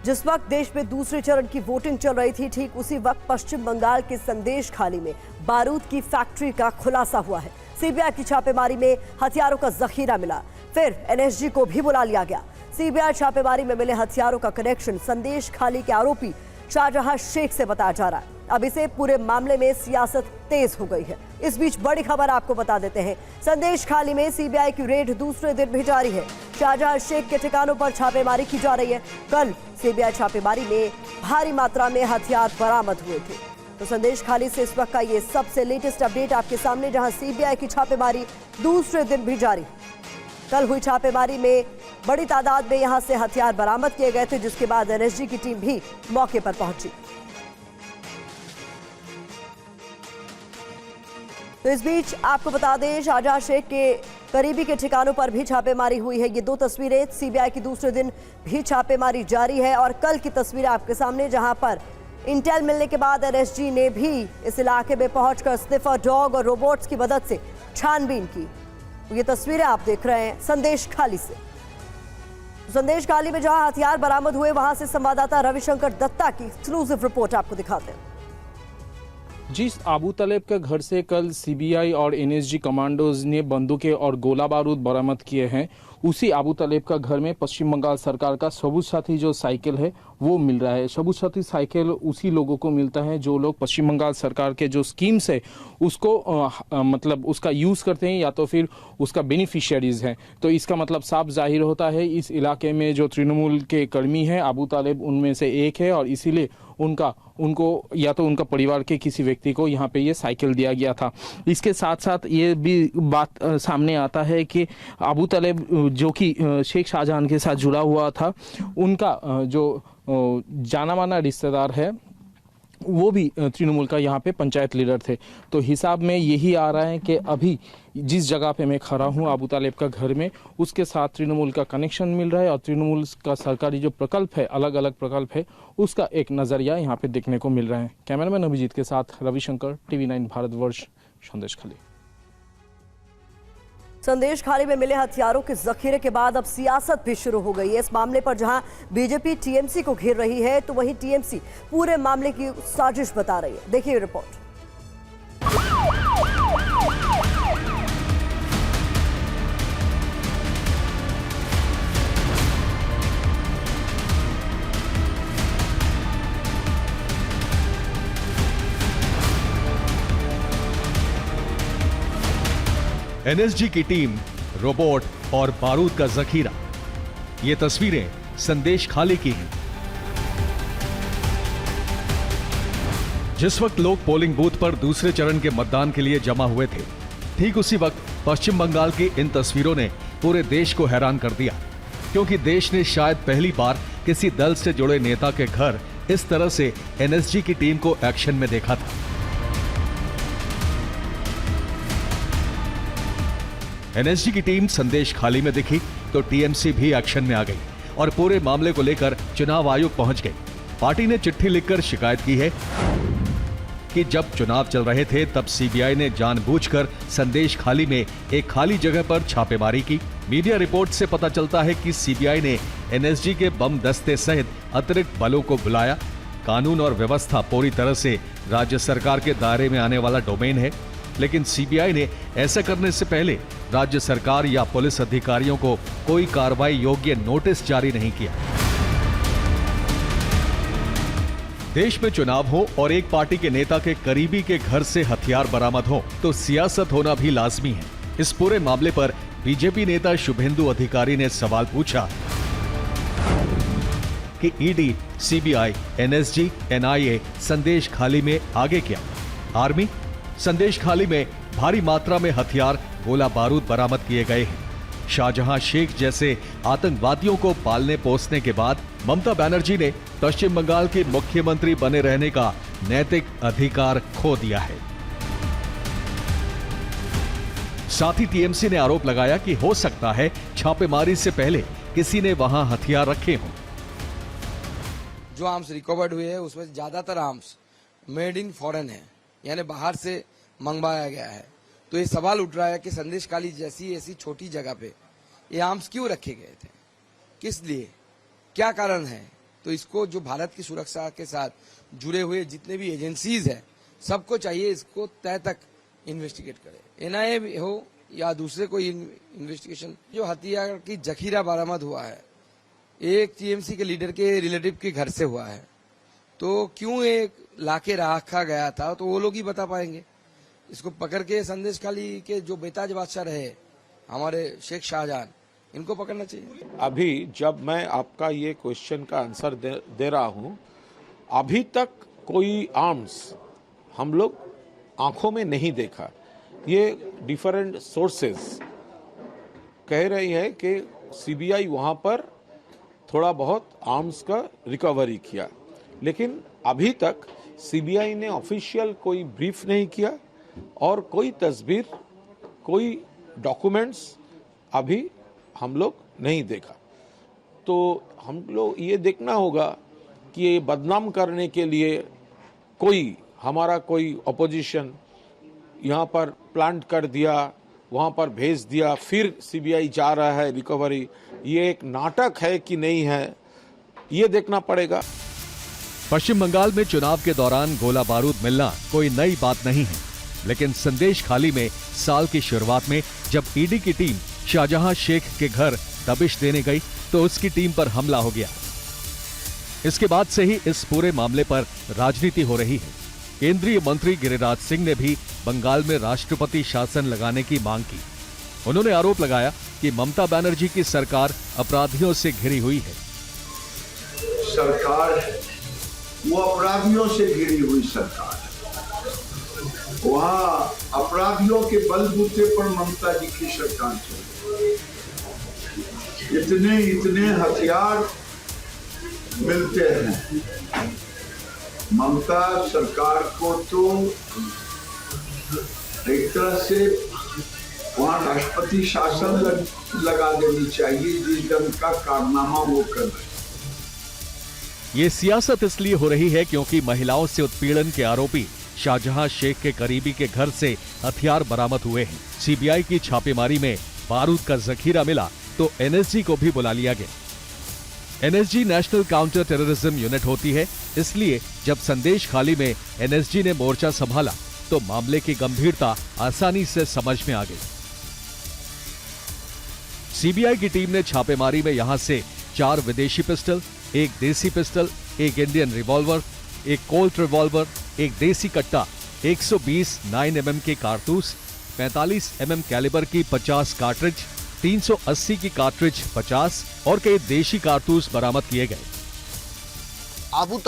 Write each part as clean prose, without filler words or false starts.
जिस वक्त देश में दूसरे चरण की वोटिंग चल रही थी, ठीक उसी वक्त पश्चिम बंगाल के संदेश खाली में बारूद की फैक्ट्री का खुलासा हुआ है। सीबीआई की छापेमारी में हथियारों का जखीरा मिला, फिर एनएसजी को भी बुला लिया गया। सीबीआई छापेमारी में मिले हथियारों का कनेक्शन संदेश खाली के आरोपी शाहजहां शेख से बताया जा रहा है। अब इसे पूरे मामले में सियासत तेज हो गई है। इस बीच बड़ी खबर आपको बता देते हैं, संदेश खाली में सीबीआई की रेड दूसरे दिन भी जारी है। शाहजहां शेख के ठिकानों पर छापेमारी की जा रही है। कल सीबीआई छापेमारी में भारी मात्रा में हथियार बरामद हुए थे। तो संदेश खाली से इस वक्त का ये सबसे लेटेस्ट अपडेट आपके सामने, जहां सीबीआई की छापेमारी दूसरे दिन भी जारी। कल हुई छापेमारी में बड़ी तादाद में यहां से हथियार बरामद किए गए थे, जिसके बाद एनएसजी की टीम भी मौके पर पहुंची। तो इस बीच आपको बता दें, शाहजहां शेख के करीबी के ठिकानों पर भी छापेमारी हुई है। ये दो तस्वीरें, सीबीआई की दूसरे दिन भी छापेमारी जारी है और कल की तस्वीरें आपके सामने, जहां पर इंटेल मिलने के बाद एनएसजी ने भी इस इलाके में पहुंचकर स्निफर डॉग और रोबोट्स की मदद से छानबीन की। ये तस्वीरें आप देख रहे हैं संदेश खाली से। संदेश खाली में जहां हथियार बरामद हुए, वहां से संवाददाता रविशंकर दत्ता की एक्सक्लूसिव रिपोर्ट आपको दिखाते हैं। जिस अबू तलेब के घर से कल सीबीआई और एनएसजी कमांडोज ने बंदूकें और गोला बारूद बरामद किए हैं, उसी अबू तलेब का घर में पश्चिम बंगाल सरकार का सबूत साथी जो साइकिल है वो मिल रहा है। सबूत साथी साइकिल उसी लोगों को मिलता है जो लोग पश्चिम बंगाल सरकार के जो स्कीम्स है उसको मतलब उसका यूज़ करते हैं या तो फिर उसका बेनिफिशियरीज हैं। तो इसका मतलब साफ जाहिर होता है इस इलाके में जो तृणमूल के कर्मी हैं, अबू तालेब उनमें से एक है और इसीलिए उनको या तो उनका परिवार के किसी व्यक्ति को यहाँ पे ये साइकिल दिया गया था। इसके साथ साथ ये भी बात सामने आता है कि अबू तालेब जो कि शेख शाहजहां के साथ जुड़ा हुआ था, उनका जो जाना माना रिश्तेदार है वो भी तृणमूल का यहाँ पे पंचायत लीडर थे। तो हिसाब में यही आ रहा है कि अभी जिस जगह पे मैं खड़ा हूँ अबू तालेब का घर में, उसके साथ तृणमूल का कनेक्शन मिल रहा है और तृणमूल का सरकारी जो प्रकल्प है, अलग अलग प्रकल्प है, उसका एक नज़रिया यहाँ पे देखने को मिल रहा है। कैमरामैन अभिजीत के साथ रविशंकर, TV9 भारतवर्ष, संदेश खाली। संदेश खाली में मिले हथियारों के जखीरे के बाद अब सियासत भी शुरू हो गई है। इस मामले पर जहां बीजेपी टीएमसी को घेर रही है, तो वहीं टीएमसी पूरे मामले की साजिश बता रही है। देखिए रिपोर्ट। एनएसजी की टीम, रोबोट और बारूद का जखीरा, ये तस्वीरें संदेश खाली की हैं। जिस वक्त लोग पोलिंग बूथ पर दूसरे चरण के मतदान के लिए जमा हुए थे, ठीक उसी वक्त पश्चिम बंगाल की इन तस्वीरों ने पूरे देश को हैरान कर दिया, क्योंकि देश ने शायद पहली बार किसी दल से जुड़े नेता के घर इस तरह से एनएसजी की टीम को एक्शन में देखा था। एनएसजी की टीम संदेश खाली में दिखी तो टीएमसी भी एक्शन में आ गई और पूरे मामले को लेकर चुनाव आयोग पहुंच गई। पार्टी ने चिट्ठी लिखकर शिकायत की है कि जब चुनाव चल रहे थे तब सीबीआई ने जानबूझकर संदेश खाली में एक खाली जगह पर छापेमारी की। मीडिया रिपोर्ट से पता चलता है कि सीबीआई ने एनएसजी के बम दस्ते सहित अतिरिक्त बलों को बुलाया। कानून और व्यवस्था पूरी तरह से राज्य सरकार के दायरे में आने वाला डोमेन है, लेकिन सीबीआई ने ऐसा करने से पहले राज्य सरकार या पुलिस अधिकारियों को कोई कार्रवाई योग्य नोटिस जारी नहीं किया। देश में चुनाव हो और एक पार्टी के नेता के करीबी के घर से हथियार बरामद हो तो सियासत होना भी लाजमी है। इस पूरे मामले पर बीजेपी नेता शुभेंदु अधिकारी ने सवाल पूछा कि ईडी, सीबीआई, एनएसजी, एनआईए संदेश खाली में आगे क्या? आर्मी? संदेश खाली में भारी मात्रा में हथियार, गोला बारूद बरामद किए गए हैं। शाहजहां शेख जैसे आतंकवादियों को पालने पोसने के बाद ममता बनर्जी ने पश्चिम बंगाल के मुख्यमंत्री बने रहने का नैतिक अधिकार खो दिया है। साथ ही टीएमसी ने आरोप लगाया कि हो सकता है छापेमारी से पहले किसी ने वहां हथियार रखे हों। जो आर्म्स रिकवर्ड हुए हैं उसमें ज्यादातर आर्म्स मेड इन फॉरेन है, यानी बाहर से मंगवाया गया है। तो ये सवाल उठ रहा है कि संदेश खाली जैसी ऐसी छोटी जगह पे ये आर्म्स क्यों रखे गए थे, किस लिए, क्या कारण है? तो इसको जो भारत की सुरक्षा के साथ जुड़े हुए जितने भी एजेंसीज हैं सबको चाहिए इसको तय तक इन्वेस्टिगेट करे, एनआईए हो या दूसरे कोई इन्वेस्टिगेशन। जो हथियार की जखीरा बरामद हुआ है एक टीएमसी के लीडर के रिलेटिव के घर से हुआ है, तो क्यों एक लाके रखा गया था तो वो लोग ही बता पाएंगे। इसको पकड़ के संदेश खाली के जो बेताज बादशाह रहे हमारे शेख शाहजहां, इनको पकड़ना चाहिए। अभी जब मैं आपका ये क्वेश्चन का आंसर दे रहा हूँ, अभी तक कोई आर्म्स हम लोग आंखों में नहीं देखा। ये डिफरेंट सोर्सेस कह रही है कि सीबीआई वहाँ पर थोड़ा बहुत आर्म्स का रिकवरी किया, लेकिन अभी तक सीबीआई ने ऑफिशियल कोई ब्रीफ नहीं किया और कोई तस्वीर, कोई डॉक्यूमेंट्स अभी हम लोग नहीं देखा। तो हम लोग ये देखना होगा कि ये बदनाम करने के लिए कोई हमारा कोई अपोजिशन यहाँ पर प्लांट कर दिया, वहाँ पर भेज दिया, फिर सीबीआई जा रहा है रिकवरी, ये एक नाटक है कि नहीं है, ये देखना पड़ेगा। पश्चिम बंगाल में चुनाव के दौरान गोला बारूद मिलना कोई नई बात नहीं है, लेकिन संदेश खाली में साल की शुरुआत में जब ईडी की टीम शाहजहां शेख के घर दबिश देने गई तो उसकी टीम पर हमला हो गया। इसके बाद से ही इस पूरे मामले पर राजनीति हो रही है। केंद्रीय मंत्री गिरिराज सिंह ने भी बंगाल में राष्ट्रपति शासन लगाने की मांग की। उन्होंने आरोप लगाया कि ममता बनर्जी की सरकार अपराधियों से घिरी हुई है। सरकार है वो अपराधियों से घिरी हुई सरकार है। वहाँ अपराधियों के बलबूते पर ममता जी की सरकार चल रही है। इतने हथियार मिलते हैं ममता सरकार को, तो एक तरह से वहाँ राष्ट्रपति शासन लगा देनी चाहिए जिस ढंग का कारनामा वो कर रहे हैं। ये सियासत इसलिए हो रही है क्योंकि महिलाओं से उत्पीड़न के आरोपी शाहजहां शेख के करीबी के घर से हथियार बरामद हुए हैं। सीबीआई की छापेमारी में बारूद का जखीरा मिला तो एनएसजी को भी बुला लिया गया। NSG national counter terrorism unit होती है, इसलिए जब संदेश खाली में एनएसजी ने मोर्चा संभाला तो मामले की गंभीरता आसानी से समझ में आ गई। सीबीआई की टीम ने छापेमारी में यहां से 4 विदेशी पिस्टल, 1 देसी pistol, 1 Indian revolver, 1 Colt revolver, 1 देसी कट्टा, 120 9mm के कारतूस, 45 mm कैलिबर की 50 कार्ट्रिज, 380 की कार्ट्रिज 50 और कई देशी कारतूस बरामद किए गए। अबू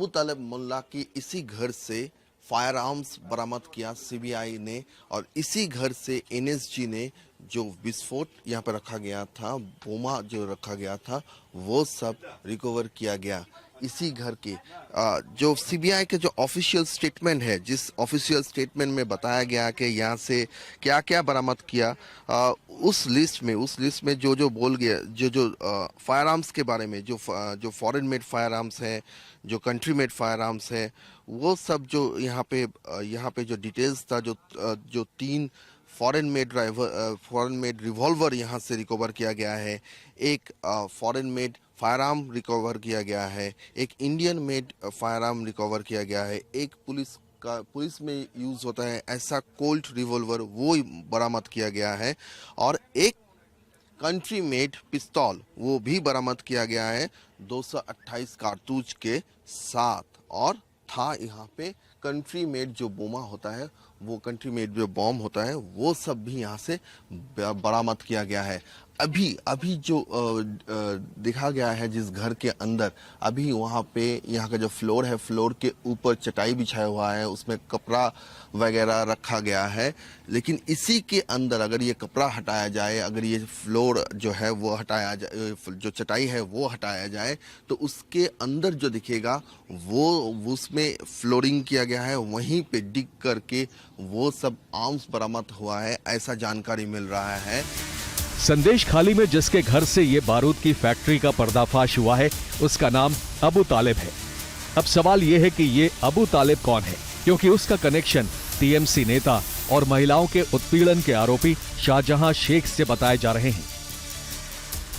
तालिब मुल्ला की इसी घर से फायर आर्म्स बरामद किया सीबीआई ने, और इसी घर से एनएसजी ने जो विस्फोट यहाँ पर रखा गया था, बोमा जो रखा गया था, वो सब रिकवर किया गया इसी घर के। जो सीबीआई के जो ऑफिशियल स्टेटमेंट है, जिस ऑफिशियल स्टेटमेंट में बताया गया कि यहाँ से क्या क्या बरामद किया, उस लिस्ट में जो बोल गया, जो फायर आर्म्स के बारे में, जो फॉरेन मेड फायर आर्म्स है, जो कंट्री मेड फायर आर्म्स है, वो सब जो यहाँ पे जो डिटेल्स था, जो 3 फॉरेन मेड रिवॉल्वर यहाँ से रिकवर किया गया है, एक foreign made fire arm recover किया गया है, एक Indian made fire arm recover किया गया है, एक पुलिस में यूज होता है ऐसा कोल्ट रिवॉल्वर वो बरामद किया गया है, और एक कंट्री मेड पिस्तौल वो भी बरामद किया गया है 228 कारतूस के साथ। और था यहाँ पे कंट्री मेड जो बोमा होता है, वो कंट्री मेड जो बॉम्ब होता है, वो सब भी यहाँ से बरामद किया गया है। अभी जो देखा गया है जिस घर के अंदर, अभी वहाँ पे यहाँ का जो फ्लोर है, फ्लोर के ऊपर चटाई बिछाया हुआ है, उसमें कपड़ा वगैरह रखा गया है, लेकिन इसी के अंदर अगर ये कपड़ा हटाया जाए, अगर ये फ्लोर जो है वो हटाया जाए, जो चटाई है वो हटाया जाए, तो उसके अंदर जो दिखेगा वो उसमें फ्लोरिंग किया गया है, वहीं पे डिग करके वो सब आर्म्स बरामद हुआ है, ऐसा जानकारी मिल रहा है। संदेश खाली में जिसके घर से ये बारूद की फैक्ट्री का पर्दाफाश हुआ है, उसका नाम अबू तालिब है। अब सवाल ये है कि ये अबू तालिब कौन है, क्योंकि उसका कनेक्शन टीएमसी नेता और महिलाओं के उत्पीड़न के आरोपी शाहजहां शेख से बताए जा रहे हैं।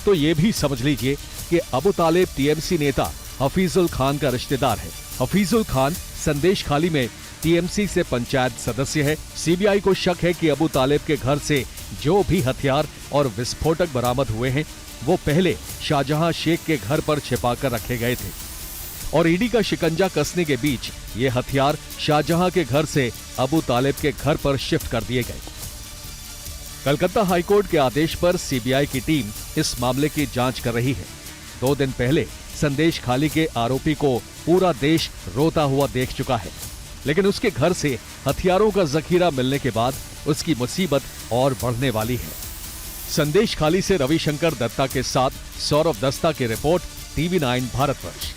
तो ये भी समझ लीजिए कि अबू तालेब टीएमसी नेता हफीजुल खान का रिश्तेदार है। हफीजुल खान संदेश खाली में टीएमसी से पंचायत सदस्य है। सीबीआई को शक है कि अबू तालेब के घर से जो भी हथियार और विस्फोटक बरामद हुए हैं वो पहले शाहजहां शेख के घर पर छिपाकर रखे गए थे और ईडी का शिकंजा कसने के बीच ये हथियार शाहजहां के घर से अबू तालेब के घर पर शिफ्ट कर दिए गए। कलकत्ता हाईकोर्ट के आदेश पर सीबीआई की टीम इस मामले की जांच कर रही है। 2 दिन पहले संदेश खाली के आरोपी को पूरा देश रोता हुआ देख चुका है, लेकिन उसके घर से हथियारों का जखीरा मिलने के बाद उसकी मुसीबत और बढ़ने वाली है। संदेश खाली से रविशंकर दत्ता के साथ सौरभ दस्ता की रिपोर्ट, TV9 भारतवर्ष।